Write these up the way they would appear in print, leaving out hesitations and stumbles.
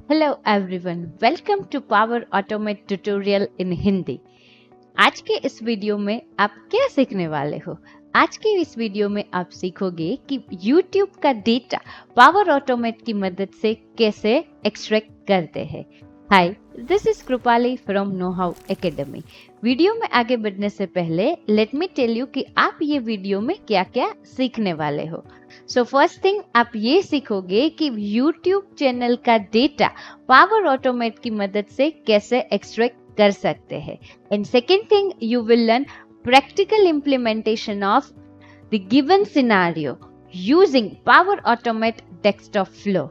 Hello everyone, welcome to Power Automate tutorial in Hindi. आज के इस वीडियो में आप क्या सीखने वाले हो? आज के इस वीडियो में आप सीखोगे कि YouTube का डेटा पावर ऑटोमेट की मदद से कैसे एक्सट्रैक्ट करते हैं। Hi, this is Kripali from know how academy. Video में आगे बढ़ने से पहले लेट मी टेल यू कि आप ये वीडियो में क्या क्या सीखने वाले हो। सो फर्स्ट थिंग, आप ये सीखोगे कि YouTube चैनल का डेटा पावर ऑटोमेट की मदद से कैसे एक्सट्रैक्ट कर सकते हैं। And second thing, you will learn practical implementation of the given scenario using Power Automate desktop flow.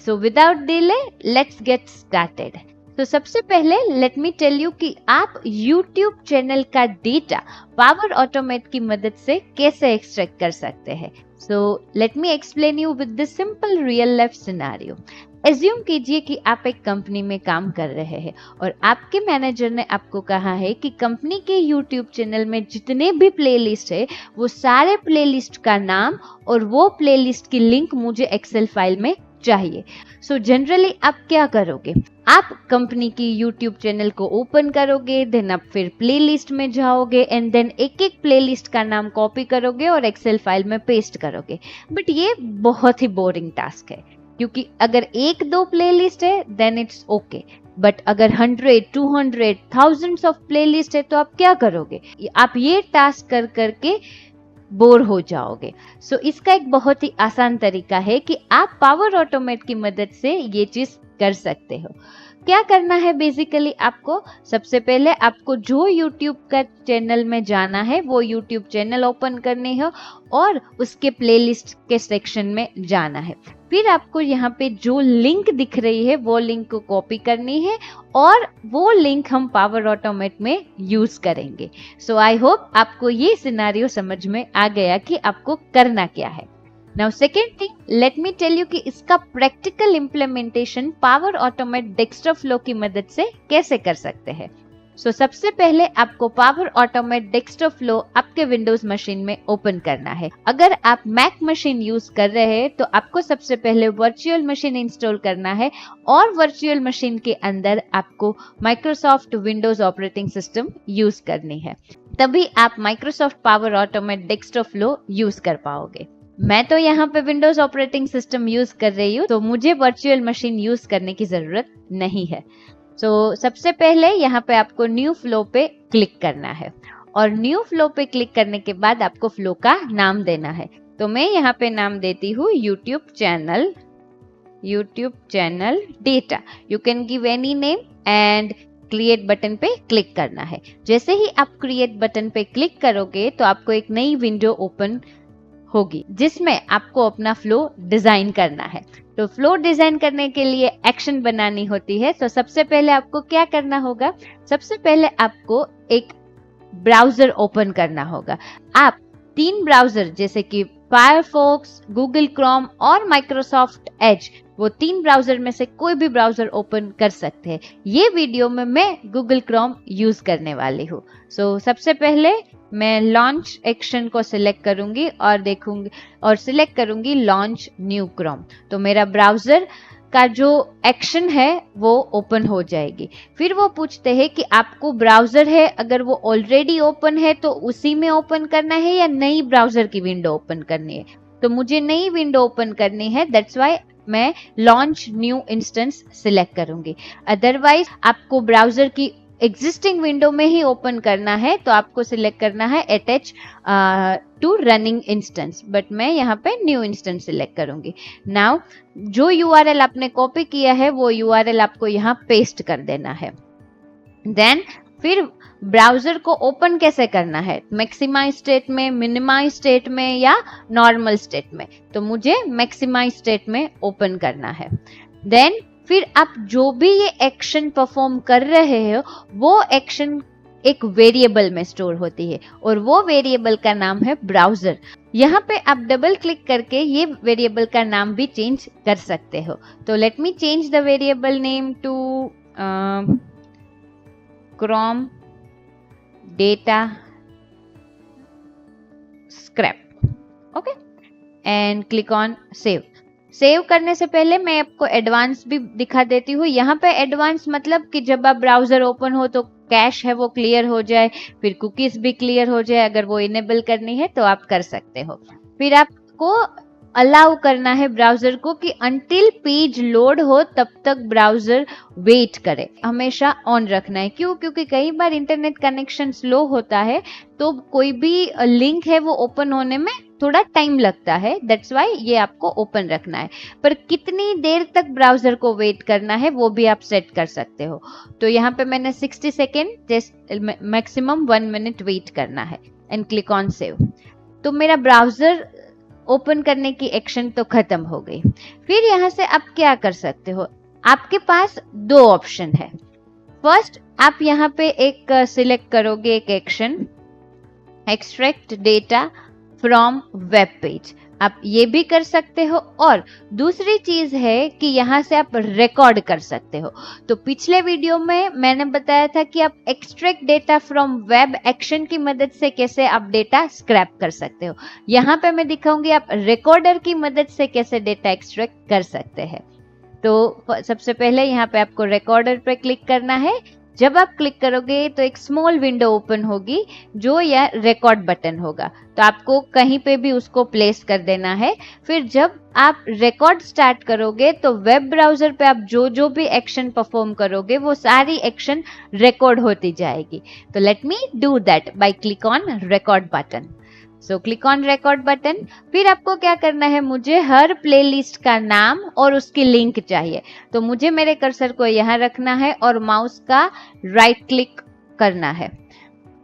So without delay, let's get started. तो सबसे पहले लेट मी टेल यू कि आप YouTube चैनल का डेटा पावर ऑटोमेट की मदद से कैसे एक्सट्रैक्ट कर सकते हैं। So let me explain you with this simple real life scenario. Assume कीजिए कि आप एक कंपनी में काम कर रहे हैं और आपके मैनेजर ने आपको कहा है कि कंपनी के YouTube चैनल में जितने भी प्लेलिस्ट है वो सारे प्लेलिस्ट का नाम और वो प्लेलिस्ट की लिंक मुझे एक्सेल फाइल में चाहिए। सो जनरली आप क्या करोगे? आप कंपनी की YouTube चैनल को ओपन करोगे, देन आप फिर प्लेलिस्ट में जाओगे एंड देन एक एक प्लेलिस्ट का नाम कॉपी करोगे और एक्सेल फाइल में पेस्ट करोगे। बट ये बहुत ही बोरिंग टास्क है, क्योंकि अगर एक दो प्लेलिस्ट है देन इट्स ओके, बट अगर 100, 200, thousands ऑफ प्लेलिस्ट है तो आप क्या करोगे? आप ये टास्क कर करके बोर हो जाओगे। सो इसका एक बहुत ही आसान तरीका है कि आप पावर ऑटोमेट की मदद से ये चीज कर सकते हो। क्या करना है बेसिकली आपको? सबसे पहले आपको जो YouTube का चैनल में जाना है वो YouTube चैनल ओपन करनी है और उसके प्लेलिस्ट के सेक्शन में जाना है। फिर आपको यहाँ पे जो लिंक दिख रही है वो लिंक को कॉपी करनी है और वो लिंक हम पावर ऑटोमेट में यूज करेंगे। सो आई होप आपको ये सिनेरियो समझ में आ गया कि आपको करना क्या है। Now second thing, let me tell you कि इसका practical implementation Power Automate desktop flow की मदद से कैसे कर सकते हैं। सबसे पहले आपको पावर ऑटोमेट डेस्कटॉप फ्लो आपके विंडोज मशीन में ओपन करना है। अगर आप मैक मशीन यूज कर रहे हैं तो आपको सबसे पहले वर्चुअल मशीन इंस्टॉल करना है और वर्चुअल मशीन के अंदर आपको Microsoft Windows operating system use करनी है, तभी आप Microsoft power Automate desktop flow use कर पाओगे। मैं तो यहाँ पे विंडोज ऑपरेटिंग सिस्टम यूज कर रही हूँ, तो मुझे वर्चुअल मशीन यूज करने की जरूरत नहीं है। सबसे पहले यहाँ पे आपको न्यू फ्लो पे क्लिक करना है और न्यू फ्लो पे क्लिक करने के बाद आपको फ्लो का नाम देना है। तो मैं यहाँ पे नाम देती हूँ YouTube channel data. You can give any name and create button पे क्लिक करना है। जैसे ही आप क्रिएट बटन पे क्लिक करोगे तो आपको एक नई विंडो ओपन होगी जिसमें आपको अपना फ्लो डिजाइन करना है। तो फ्लो डिजाइन करने के लिए एक्शन बनानी होती है। तो सबसे पहले आपको क्या करना होगा? सबसे पहले आपको एक ब्राउजर ओपन करना होगा। आप 3 ब्राउजर जैसे कि फायरफॉक्स, गूगल क्रोम और माइक्रोसॉफ्ट एज, वो 3 ब्राउजर में से कोई भी ब्राउजर ओपन कर सकते हैं। ये वीडियो में मैं गूगल क्रोम यूज करने वाली हूँ। सबसे पहले मैं लॉन्च एक्शन को सिलेक्ट करूंगी और देखूंगी और सिलेक्ट करूंगी लॉन्च न्यू क्रोम। तो मेरा ब्राउजर का जो एक्शन है वो ओपन हो जाएगी। फिर वो पूछते हैं कि आपको ब्राउजर है, अगर वो ऑलरेडी ओपन है तो उसी में ओपन करना है या नई ब्राउजर की विंडो ओपन करनी है। तो मुझे नई विंडो ओपन करनी है, दैट्स वाई मैं लॉन्च न्यू इंस्टेंस सिलेक्ट करूंगी। अदरवाइज आपको ब्राउजर की एग्जिस्टिंग विंडो में ही ओपन करना है तो आपको सिलेक्ट करना है attach to running instance, but मैं यहाँ पे न्यू इंस्टेंस सिलेक्ट करूंगी। नाउ जो यूआरएल आपने कॉपी किया है वो यूआरएल आपको यहाँ पेस्ट कर देना है। देन फिर ब्राउजर को ओपन कैसे करना है? मैक्सिमाइज स्टेट में, मिनिमाइज स्टेट में या नॉर्मल स्टेट में? तो मुझे मैक्सिमाइज स्टेट में ओपन करना है। देन फिर आप जो भी ये एक्शन परफॉर्म कर रहे हो वो एक्शन एक वेरिएबल में स्टोर होती है और वो वेरिएबल का नाम है ब्राउजर। यहाँ पे आप डबल क्लिक करके ये वेरिएबल का नाम भी चेंज कर सकते हो। तो let me change the variable name to Chrome data scrape, okay, and click on save. Save करने से पहले मैं आपको एडवांस भी दिखा देती हूँ। यहाँ पे एडवांस मतलब कि जब आप ब्राउजर ओपन हो तो कैश है वो क्लियर हो जाए, फिर कुकीज भी क्लियर हो जाए। अगर वो इनेबल करनी है तो आप कर सकते हो। फिर आपको अलाउ करना है ब्राउजर को कि अंटिल पेज लोड हो तब तक ब्राउजर वेट करे। हमेशा ऑन रखना है। क्यों? क्योंकि कई बार इंटरनेट कनेक्शन स्लो होता है तो कोई भी लिंक है वो ओपन होने में थोड़ा टाइम लगता है। दैट्स वाई ये आपको ओपन रखना है। पर कितनी देर तक ब्राउजर को वेट करना है वो भी आप सेट कर सकते हो। तो यहाँ पे मैंने 60 सेकेंड मैक्सिमम 1 मिनट वेट करना है एंड क्लिक ऑन सेव। तो मेरा ब्राउजर ओपन करने की एक्शन तो खत्म हो गई। फिर यहाँ से आप क्या कर सकते हो? आपके पास दो ऑप्शन है। फर्स्ट, आप यहाँ पे एक सिलेक्ट करोगे एक action, extract data from web page. आप ये भी कर सकते हो। और दूसरी चीज है कि यहाँ से आप रिकॉर्ड कर सकते हो। तो पिछले वीडियो में मैंने बताया था कि आप extract data from web action की मदद से कैसे आप डेटा स्क्रैप कर सकते हो। यहाँ पे मैं दिखाऊंगी आप रिकॉर्डर की मदद से कैसे डेटा एक्सट्रैक्ट कर सकते हैं। तो सबसे पहले यहाँ पे आपको रिकॉर्डर पे क्लिक करना है। जब आप क्लिक करोगे तो एक स्मॉल विंडो ओपन होगी जो यह रिकॉर्ड बटन होगा। तो आपको कहीं पे भी उसको प्लेस कर देना है। फिर जब आप रिकॉर्ड स्टार्ट करोगे तो वेब ब्राउजर पे आप जो जो भी एक्शन परफॉर्म करोगे वो सारी एक्शन रिकॉर्ड होती जाएगी। तो let me do that bye click on record button. So click on record button. फिर आपको क्या करना है, मुझे हर प्लेलिस्ट का नाम और उसकी लिंक चाहिए। तो मुझे मेरे कर्सर को यहाँ रखना है और माउस का राइट क्लिक करना है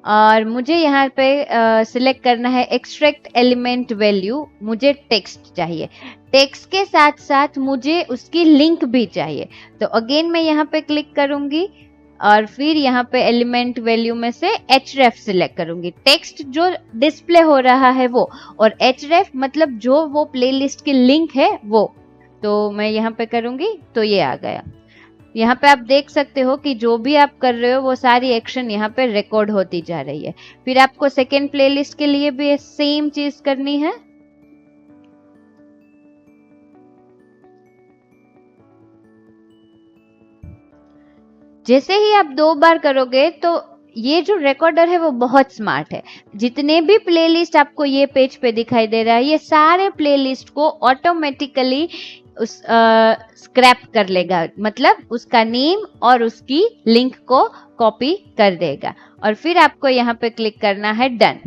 और मुझे यहाँ पे सिलेक्ट करना है एक्सट्रैक्ट एलिमेंट वैल्यू। मुझे टेक्स्ट चाहिए, टेक्स्ट के साथ साथ मुझे उसकी लिंक भी चाहिए। तो अगेन मैं यहाँ पे क्लिक करूंगी और फिर यहाँ पे एलिमेंट वैल्यू में से href सिलेक्ट करूंगी। टेक्स्ट जो डिस्प्ले हो रहा है वो, और href मतलब जो वो प्लेलिस्ट की लिंक है वो। तो मैं यहाँ पे करूंगी तो ये आ गया। यहाँ पे आप देख सकते हो कि जो भी आप कर रहे हो वो सारी एक्शन यहाँ पे रिकॉर्ड होती जा रही है। फिर आपको सेकेंड प्लेलिस्ट के लिए भी सेम चीज करनी है। जैसे ही आप 2 बार करोगे तो ये जो रिकॉर्डर है वो बहुत स्मार्ट है। जितने भी प्लेलिस्ट आपको ये पेज पे दिखाई दे रहा है ये सारे प्लेलिस्ट को ऑटोमेटिकली उस स्क्रैप कर लेगा। मतलब उसका नेम और उसकी लिंक को कॉपी कर देगा। और फिर आपको यहाँ पे क्लिक करना है डन।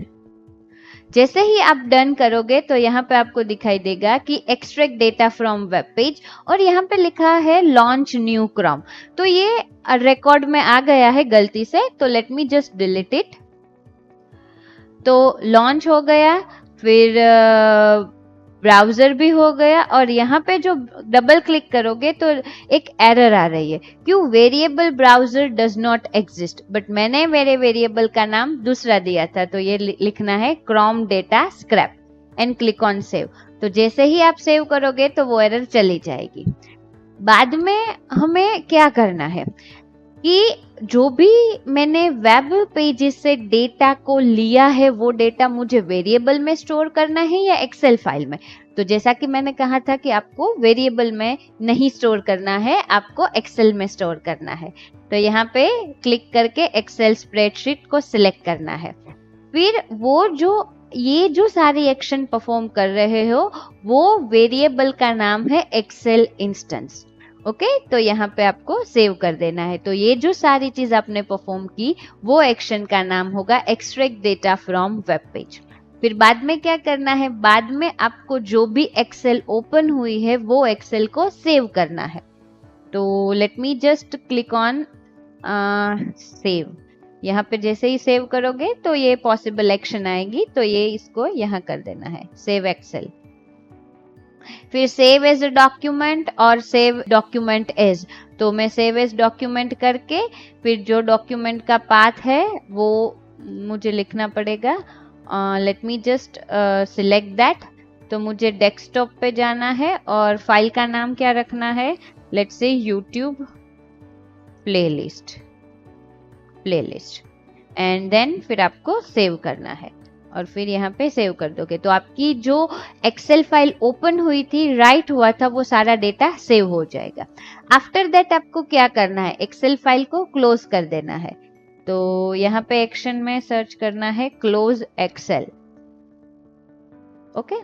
जैसे ही आप डन करोगे तो यहाँ पे आपको दिखाई देगा कि extract data from web page और यहाँ पे लिखा है लॉन्च न्यू क्रोम। तो ये रिकॉर्ड में आ गया है गलती से, तो let me just delete it. तो लॉन्च हो गया, फिर ब्राउजर भी हो गया और यहाँ पे जो डबल क्लिक करोगे तो एक एरर आ रही है। क्यों? Variable browser does not exist. But मैंने मेरे वेरिएबल का नाम दूसरा दिया था, तो ये लिखना है Chrome data scrap and click on save. तो जैसे ही आप सेव करोगे तो वो एरर चली जाएगी। बाद में हमें क्या करना है कि जो भी मैंने वेब पेजेस से डेटा को लिया है वो डेटा मुझे वेरिएबल में स्टोर करना है या एक्सेल फाइल में। तो जैसा कि मैंने कहा था कि आपको वेरिएबल में नहीं स्टोर करना है, आपको एक्सेल में स्टोर करना है। तो यहाँ पे क्लिक करके एक्सेल स्प्रेडशीट को सिलेक्ट करना है। फिर वो ये जो सारी एक्शन परफॉर्म कर रहे हो वो वेरिएबल का नाम है एक्सेल इंस्टेंस। ओके, तो यहाँ पे आपको सेव कर देना है। तो ये जो सारी चीज आपने परफॉर्म की वो एक्शन का नाम होगा extract data from web page. फिर बाद में क्या करना है, बाद में आपको जो भी एक्सेल ओपन हुई है वो एक्सेल को सेव करना है। तो let me just click on save. यहाँ पे जैसे ही सेव करोगे तो ये पॉसिबल एक्शन आएगी, तो ये इसको यहाँ कर देना है सेव एक्सेल। फिर सेव एज अ डॉक्यूमेंट और सेव डॉक्यूमेंट एज। तो मैं सेव एज डॉक्यूमेंट करके फिर जो डॉक्यूमेंट का पाथ है वो मुझे लिखना पड़ेगा। Late me just select that. तो मुझे डेस्कटॉप पे जाना है और फाइल का नाम क्या रखना है, let's say YouTube playlist and then फिर आपको सेव करना है। और फिर यहाँ पे सेव कर दोगे तो आपकी जो एक्सेल फाइल ओपन हुई थी, राइट हुआ था, वो सारा डेटा सेव हो जाएगा। आफ्टर दैट आपको क्या करना है, एक्सेल फाइल को क्लोज कर देना है। तो यहाँ पे एक्शन में सर्च करना है क्लोज एक्सेल। ओके,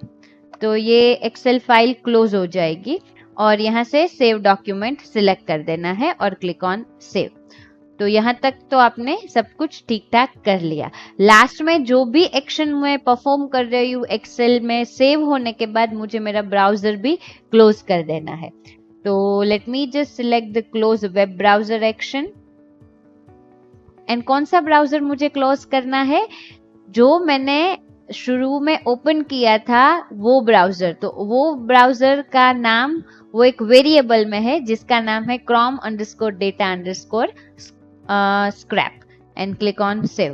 तो ये एक्सेल फाइल क्लोज हो जाएगी और यहाँ से सेव डॉक्यूमेंट सिलेक्ट कर देना है और क्लिक ऑन सेव। तो यहाँ तक तो आपने सब कुछ ठीक ठाक कर लिया। लास्ट में जो भी एक्शन मैं परफॉर्म कर रही हूँ एक्सेल में, सेव होने के बाद मुझे मेरा ब्राउजर भी क्लोज कर देना है। तो let me just select the close web browser action. And कौन सा ब्राउजर मुझे क्लोज करना है, जो मैंने शुरू में ओपन किया था वो ब्राउजर। तो वो ब्राउजर का नाम वो एक वेरिएबल में है जिसका नाम है chrome_data_scrap and click on save.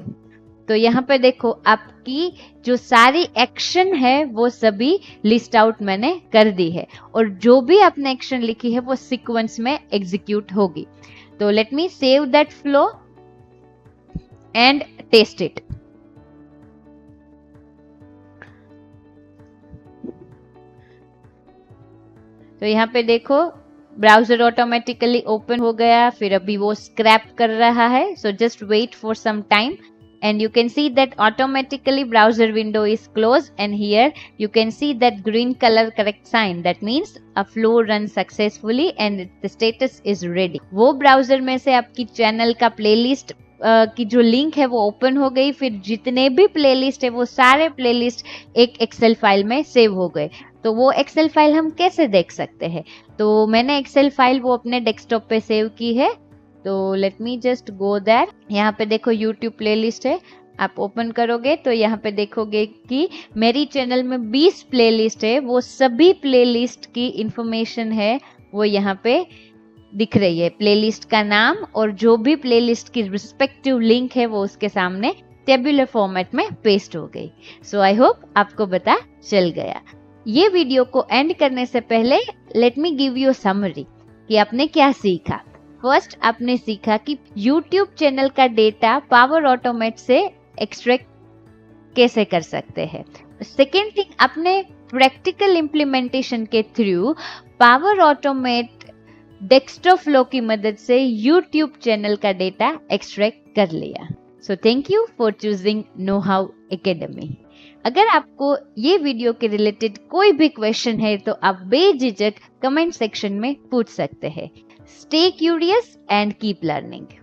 तो यहाँ पे देखो आपकी जो सारी एक्शन है वो सभी लिस्ट आउट मैंने कर दी है और जो भी आपने एक्शन लिखी है वो सीक्वेंस में एग्जीक्यूट होगी। तो let me save that flow and test it. तो यहाँ पे देखो ब्राउजर ऑटोमेटिकली ओपन हो गया, फिर अभी वो स्क्रैप कर रहा है। So just wait for some time and you can see that automatically browser window is closed and here you can see that green color correct sign, that means a flow runs successfully and the status is ready। वो browser में से आपकी channel का playlist की जो link है वो open हो गई, फिर जितने भी प्लेलिस्ट है वो सारे प्लेलिस्ट एक एक्सेल फाइल में सेव हो गए। तो वो एक्सेल फाइल हम कैसे देख सकते हैं, तो मैंने एक्सेल फाइल वो अपने डेस्कटॉप पे सेव की है। तो let me just go there. यहाँ पे देखो YouTube प्लेलिस्ट है, आप ओपन करोगे तो यहाँ पे देखोगे कि मेरी चैनल में 20 प्लेलिस्ट है, वो सभी प्लेलिस्ट की इंफॉर्मेशन है वो यहाँ पे दिख रही है। प्लेलिस्ट का नाम और जो भी प्लेलिस्ट की रिस्पेक्टिव लिंक है वो उसके सामने टेबुलर फॉर्मेट में पेस्ट हो गई। सो आई होप आपको पता चल गया। ये वीडियो को एंड करने से पहले let me give you summary कि आपने क्या सीखा। फर्स्ट आपने सीखा कि YouTube चैनल का डेटा पावर ऑटोमेट से एक्सट्रैक्ट कैसे कर सकते हैं। सेकेंड थिंग, आपने प्रैक्टिकल इम्प्लीमेंटेशन के through power Automate desktop flow की मदद से YouTube चैनल का डेटा एक्सट्रैक्ट कर लिया। So thank you for choosing no how academy. अगर आपको ये वीडियो के रिलेटेड कोई भी क्वेश्चन है तो आप बेझिझक कमेंट सेक्शन में पूछ सकते हैं। Stay curious and keep learning.